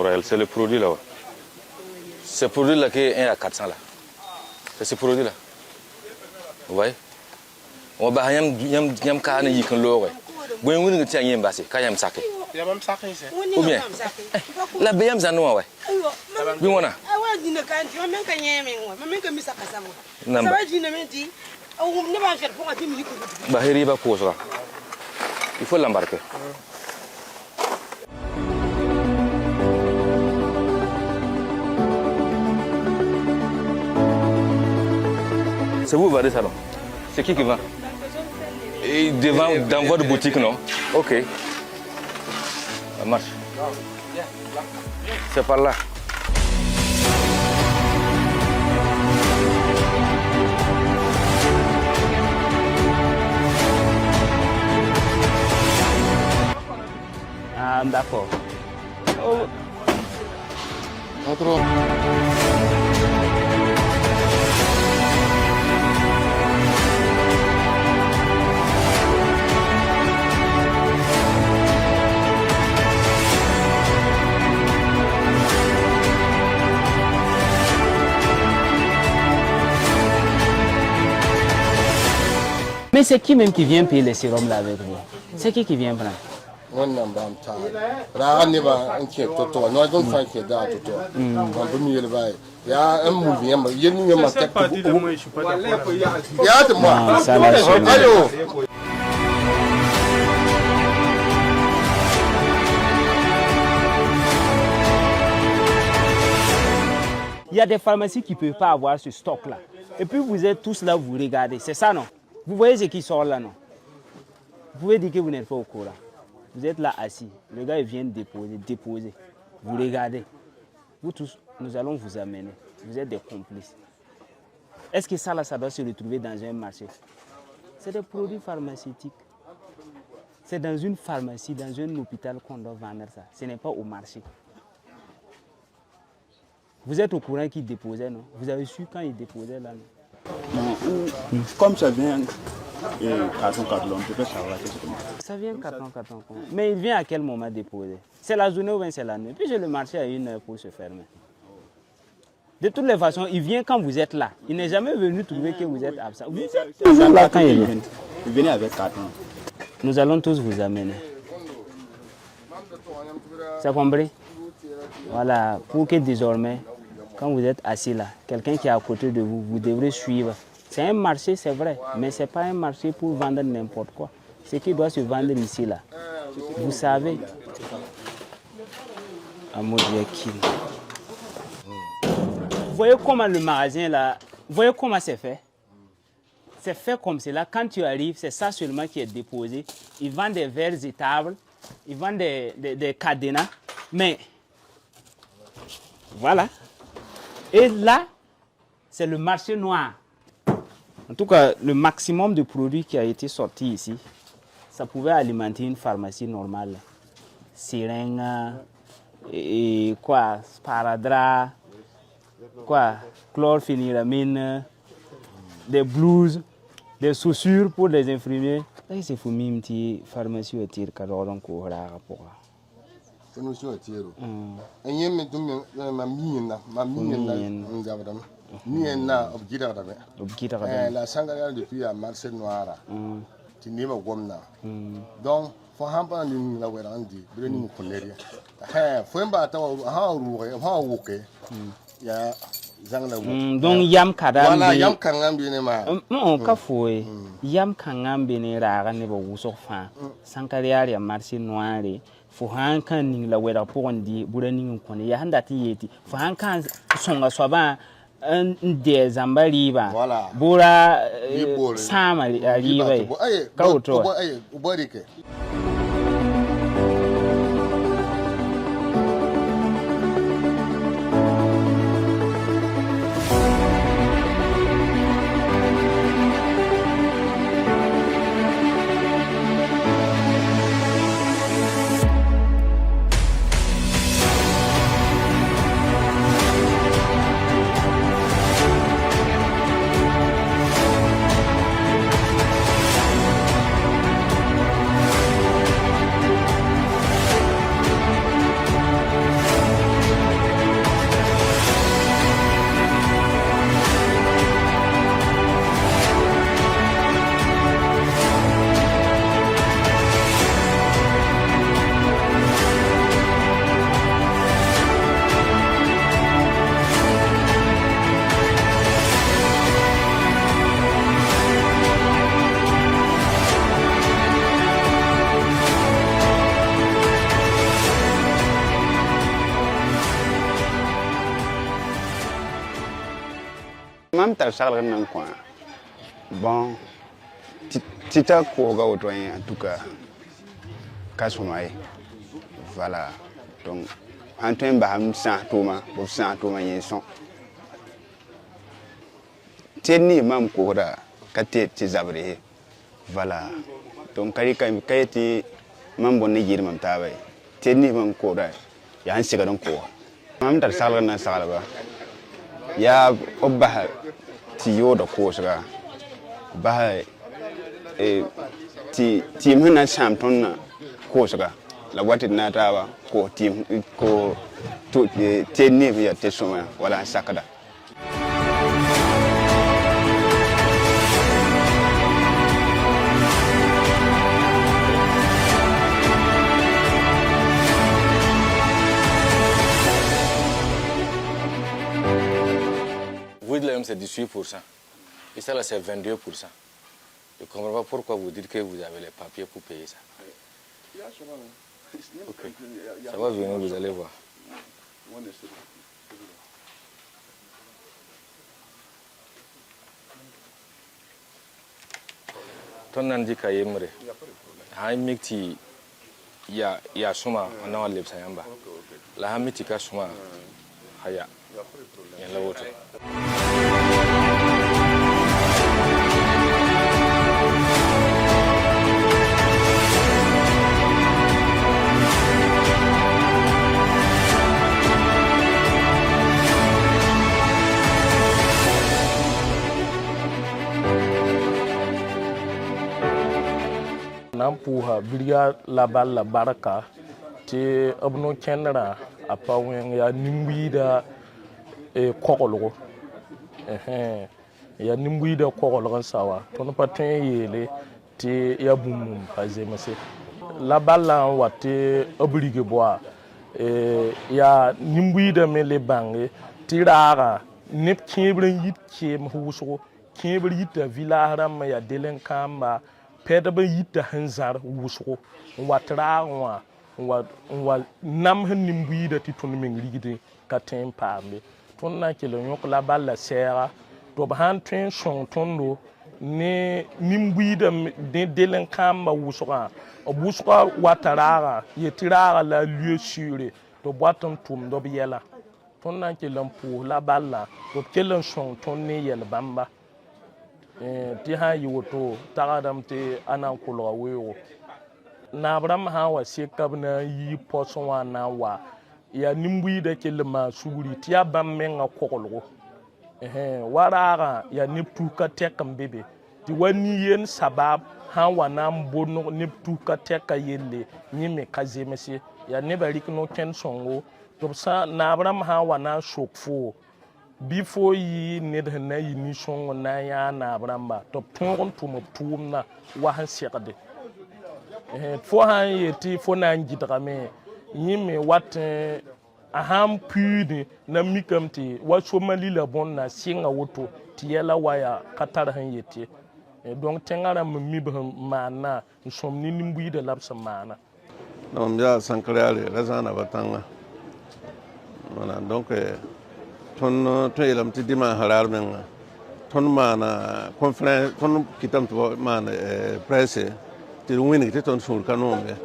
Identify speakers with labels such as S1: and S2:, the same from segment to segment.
S1: naturel, c'est le produit là. Ce produit-là qui est 1 à 400 là. C'est ce produit-là. Vous voyez? On va yam carne y kan lo. Bon on ne tient yam basse, quand yam saké.
S2: Yam saké c'est.
S1: Ou bien. La bayam zano ouais. Bi wona.
S3: Awa dina kan ti men kan yeme ngwa, men kan misa kasamo.
S1: Namba.
S3: Ça va dina men ti. Au ne va faire pour ati mi ko.
S1: Ba heri ba ko ça. Il faut l'embarquer. C'est vous vendez ça non? C'est qui vend? Et devant dans votre boutique non? Ok. Ça marche. C'est par là.
S4: Ah, d'accord.
S2: Oh. Pas trop.
S4: Mais c'est qui même qui vient payer les sérums là avec vous? C'est qui vient prendre?
S2: On n'a pas de temps. Là, on n'est pas inquiet. Nous avons fait que d'art. On peut mieux le voir. Il y a un mouvement. Il y a une mouvement. Il y a de moi. Allô.
S4: Il y a des pharmacies qui ne peuvent pas avoir ce stock-là. Et puis vous êtes tous là, vous regardez. C'est ça, non? Vous voyez ce qui sort là, non? Vous pouvez dire que vous n'êtes pas au courant. Vous êtes là assis. Le gars, il vient déposer. Vous regardez. Vous tous, nous allons vous amener. Vous êtes des complices. Est-ce que ça, là, ça doit se retrouver dans un marché? C'est des produits pharmaceutiques. C'est dans une pharmacie, dans un hôpital qu'on doit vendre ça. Ce n'est pas au marché. Vous êtes au courant qu'il déposait, non? Vous avez su quand il déposait là, non?
S5: Comme ça vient carton, on peut savoir que c'est comment.
S4: Ça vient carton. Mais il vient à quel moment déposer? C'est la journée ou bien c'est la nuit? Puis le marché a 1 heure pour se fermer. De toutes les façons, il vient quand vous êtes là. Il n'est jamais venu trouver que vous êtes absent. Vous êtes toujours là quand il vient.
S5: Il venait avec carton.
S4: Nous allons tous vous amener. C'est compris? Voilà, pour que désormais, quand vous êtes assis là, quelqu'un qui est à côté de vous, vous devrez suivre. C'est un marché, c'est vrai, mais ce n'est pas un marché pour vendre n'importe quoi. Ce qui doit se vendre ici, là. Vous savez. Amour Yakil. Vous voyez comment le magasin là, vous voyez comment c'est fait? C'est fait comme cela. Quand tu arrives, c'est ça seulement qui est déposé. Ils vendent des verres et tables, ils vendent des cadenas, mais voilà. Et là, c'est le marché noir. En tout cas, le maximum de produits qui a été sorti ici, ça pouvait alimenter une pharmacie normale. Seringue, et quoi, sparadrap, quoi, chlorphénylamine, des blouses, des chaussures pour les infirmiers. C'est pour une petite pharmacie au tir pour
S2: nous sommes tirés. Et il y a la sangria depuis à marché noir. Tu n'es pas comme ça. Donc, il faut que la vérandi, brûler colère. Faut pas
S4: donc yam kadam
S2: voilà yam kangam bi ne ma
S4: ka foye yam kangam bi ne ra ne ba wuso fa sankari ya marché noir fo han kan ning la wera pondi burani ko ne ya handa ti yeti fo han kan songa soba de zambali ba bura sama riba ka oto
S6: tar sagla nan kwa bon tita ko ga auto en tout cas kasumai voilà donc Antoine Baham Santoma, pour Santoma Yenson. Tenni mam Kora, Kate Tizabre. Voilà. Donc, Kayeti Mambo Nigir Mamtawe. Tenni mam Kora, Yan Sigaron Ko. Mam Dar Salana Salava. Ya Obaha Tio the Kosra. Baha Timuna Sampton Kosra. La wati natawa ko team ko to tenni via tesoma wala sakada
S1: Vous dites là c'est 18%. Et ça là c'est 22%. Je ne comprends pas pourquoi vous dites que vous avez les papiers pour payer ça. Okay. Ça va venir, vous allez voir. Ton andi ka yemre. Ha miti ya suma na wale sayamba. La ha miti ka suma haya. Yan la woto.
S7: Nampuha bilia labal la baraka te abno kenra apa wen ya nimbuida kokolo ya nimbuida kokolo sawa tono patin yele te ya bumum pazemase labala wate oblige boa ya nimbuida mele bange tirara nep kebren yit kem huso kebr yit villa haram ya delen kamba Pedaba yita hanzar wusco, watra wa nam nimbuida titun mingide katem pambe. Tonna kilo yok la balla sera, to bahan train son tondo, ne nimbuida de delen kamba wusca, a busca watara, yetira la lieu sure, to bottom tum dobiela. Tonna kilo la balla, to killen son tonne yel bamba. Ti ha yi woto tagadam te anan kulwa wewo na abram ha wa sekab na yi poson wa na wa ya nimbui da kelma suguri ti abam menga kokolo warara ya niptu ka tekam bebe ti wani yen sabab ha wa na mbono niptu ka teka yelle nyime kazemese ya nebarik no ken songo to sa na abram ha wa na shokfo before yi ned na yi ni songo na ya na bramba to pon tum na wa han sekade fo han yeti fo na ngidra me yime wat aham pudi na mikamti wa somali la bon na singa woto tiela waya katar han yeti donc tengara mi mana somni nimbu de labsa mana
S8: non ya sankrale razana batanga voilà donc ton yelam ti dima harar men ton mana conférence ton kitam to mana presse ti wini ti ton sul kanombe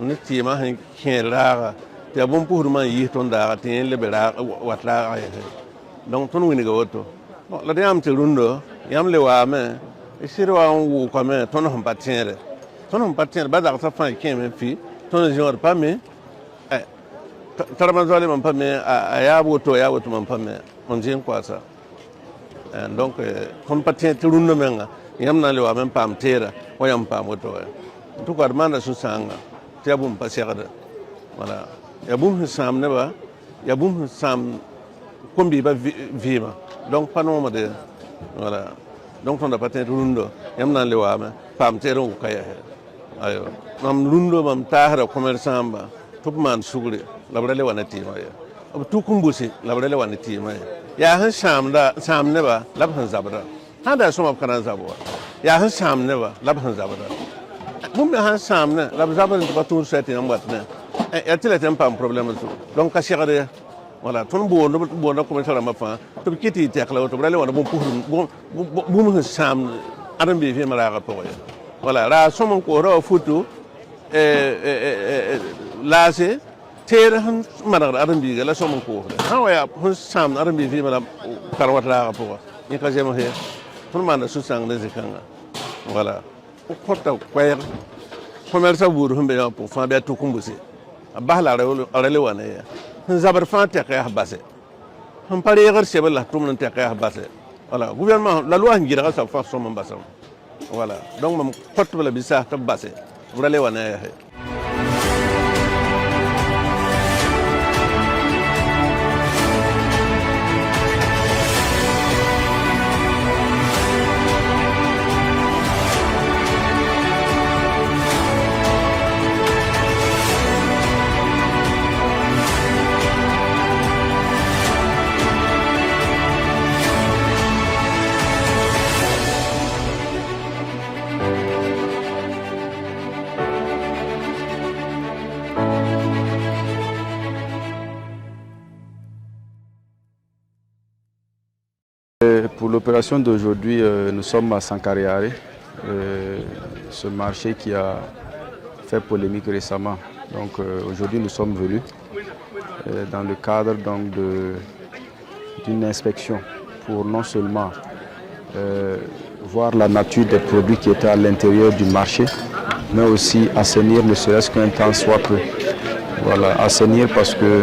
S8: on ti ma hin kera ti abon pour man yi ton da ti le bera watla ay donc ton wini go to la diam ti rundo yam le wa me isirwa wu ko me ton hom patien ba da sa fa keme fi ton jor pas me Taramazali mampame ya woto mampame onjin kwasa donc kon patien turunno menga yamna le wa men pam tera o yam pam woto to ko armanda su sanga tiabum pasegada voilà yabum sam ne ba yabum sam kombi ba vima donc panoma de voilà donc on da patien turundo yamna le wa men pam tera ko kaya ayo mam lundo mam tahara commerçant ba tupman sugri labrale wanati maya ab tukumbusi labrale wanati maya ya han sam ne ba labhan zabra hada suma kana zabwa ya han sam ne ba labhan zabra mum han sam ne lab zabra ba tur seti nam watne ya tile tem pam problème su donc ka shigare voilà ton bondo ko tara ma fa to kiti tekla to brale wona bon pour bum sam adam bi fi mara ka poya voilà ra somon ko ro futu lase tere han mara adam bi la somon ko ha waya hun sam adam bi fi mara karwata ka poya ni ka jema he ton manda su sang de zikanga voilà ko porta kwayer commerce buru humbe ya pour fa be to kumbusi abahla rele wana ya zabar fa te ka base on pare yegar sebe la tum nan te ka base voilà gouvernement la loi ngira sa fa so mbasa voilà donc mam porte la bisa ta base rele wana ya
S9: Pour l'opération d'aujourd'hui, nous sommes à Sankariare, ce marché qui a fait polémique récemment. Donc aujourd'hui nous sommes venus dans le cadre d'une inspection pour non seulement voir la nature des produits qui étaient à l'intérieur du marché, mais aussi assainir ne serait-ce qu'un temps soit peu. Voilà, assainir parce que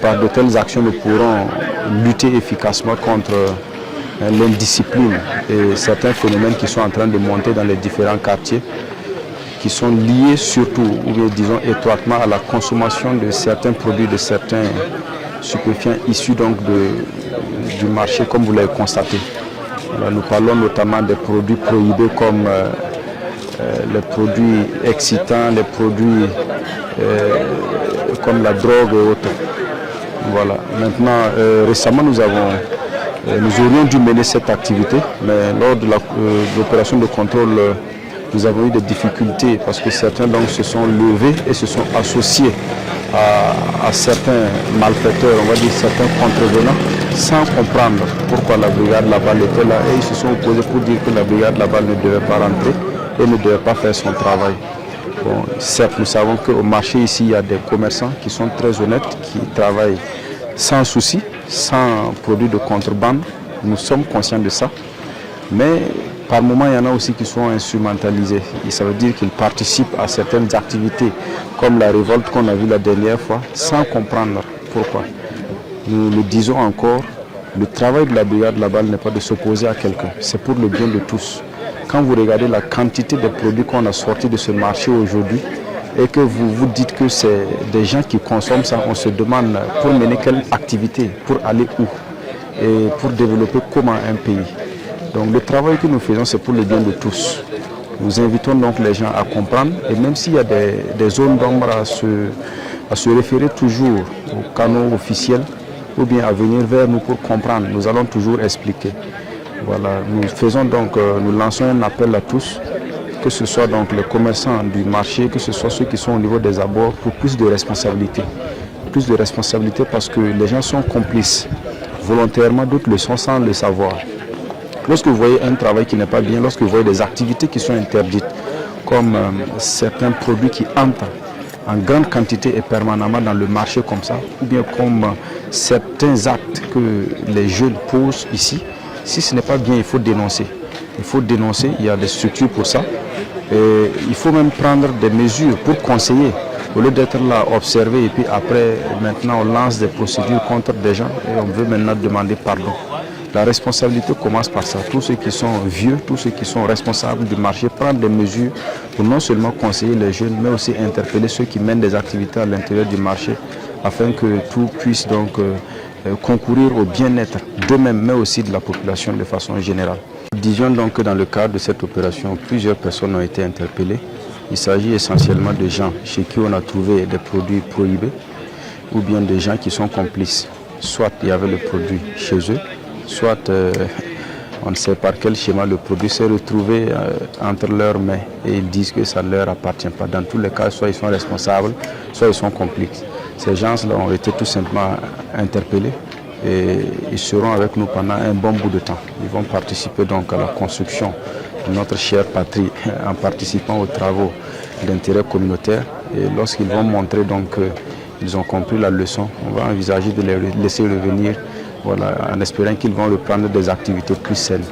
S9: par de telles actions nous pourrons lutter efficacement contre l'indiscipline et certains phénomènes qui sont en train de monter dans les différents quartiers, qui sont liés surtout, ou bien disons étroitement, à la consommation de certains produits, de certains stupéfiants issus donc du marché, comme vous l'avez constaté. Alors, nous parlons notamment des produits prohibés comme les produits excitants, les produits comme la drogue et autres. Voilà. Maintenant, récemment, nous aurions dû mener cette activité, mais lors de l'opération de contrôle, nous avons eu des difficultés parce que certains donc se sont levés et se sont associés à certains malfaiteurs, on va dire certains contrevenants, sans comprendre pourquoi la brigade Laval était là, et ils se sont opposés pour dire que la brigade Laval ne devait pas rentrer et ne devait pas faire son travail. Bon, certes, nous savons qu'au marché ici, il y a des commerçants qui sont très honnêtes, qui travaillent sans souci, sans produits de contrebande. Nous sommes conscients de ça. Mais par moments, il y en a aussi qui sont instrumentalisés. Et ça veut dire qu'ils participent à certaines activités, comme la révolte qu'on a vue la dernière fois, sans comprendre pourquoi. Nous le disons encore, le travail de la brigade Laval n'est pas de s'opposer à quelqu'un, c'est pour le bien de tous. Quand vous regardez la quantité de produits qu'on a sortis de ce marché aujourd'hui et que vous vous dites que c'est des gens qui consomment ça, on se demande pour mener quelle activité, pour aller où et pour développer comment un pays. Donc le travail que nous faisons, c'est pour le bien de tous. Nous invitons donc les gens à comprendre et même s'il y a des zones d'ombre à se référer toujours aux canaux officiels ou bien à venir vers nous pour comprendre, nous allons toujours expliquer. Voilà, nous lançons un appel à tous, que ce soit donc les commerçants du marché, que ce soit ceux qui sont au niveau des abords, pour plus de responsabilité. Plus de responsabilité parce que les gens sont complices. Volontairement, d'autres le sont sans le savoir. Lorsque vous voyez un travail qui n'est pas bien, lorsque vous voyez des activités qui sont interdites, comme certains produits qui entrent en grande quantité et permanemment dans le marché comme ça, ou bien comme certains actes que les jeunes posent ici, si ce n'est pas bien, il faut dénoncer. Il faut dénoncer, il y a des structures pour ça. Et il faut même prendre des mesures pour conseiller, au lieu d'être là, observer, et puis après, maintenant, on lance des procédures contre des gens et on veut maintenant demander pardon. La responsabilité commence par ça. Tous ceux qui sont vieux, tous ceux qui sont responsables du marché, prendre des mesures pour non seulement conseiller les jeunes, mais aussi interpeller ceux qui mènent des activités à l'intérieur du marché, afin que tout puisse donc concourir au bien-être d'eux-mêmes, mais aussi de la population de façon générale. Disons donc que dans le cadre de cette opération, plusieurs personnes ont été interpellées. Il s'agit essentiellement de gens chez qui on a trouvé des produits prohibés ou bien des gens qui sont complices. Soit il y avait le produit chez eux, soit On ne sait par quel schéma le produit s'est retrouvé entre leurs mains et ils disent que ça ne leur appartient pas. Dans tous les cas, soit ils sont responsables, soit ils sont complices. Ces gens-là ont été tout simplement interpellés et ils seront avec nous pendant un bon bout de temps. Ils vont participer donc à la construction de notre chère patrie en participant aux travaux d'intérêt communautaire. Et lorsqu'ils vont montrer donc qu'ils ont compris la leçon, on va envisager de les laisser revenir, voilà, en espérant qu'ils vont reprendre des activités plus saines.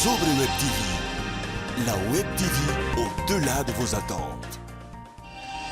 S10: Sobre Web TV, la Web TV au-delà de vos attentes.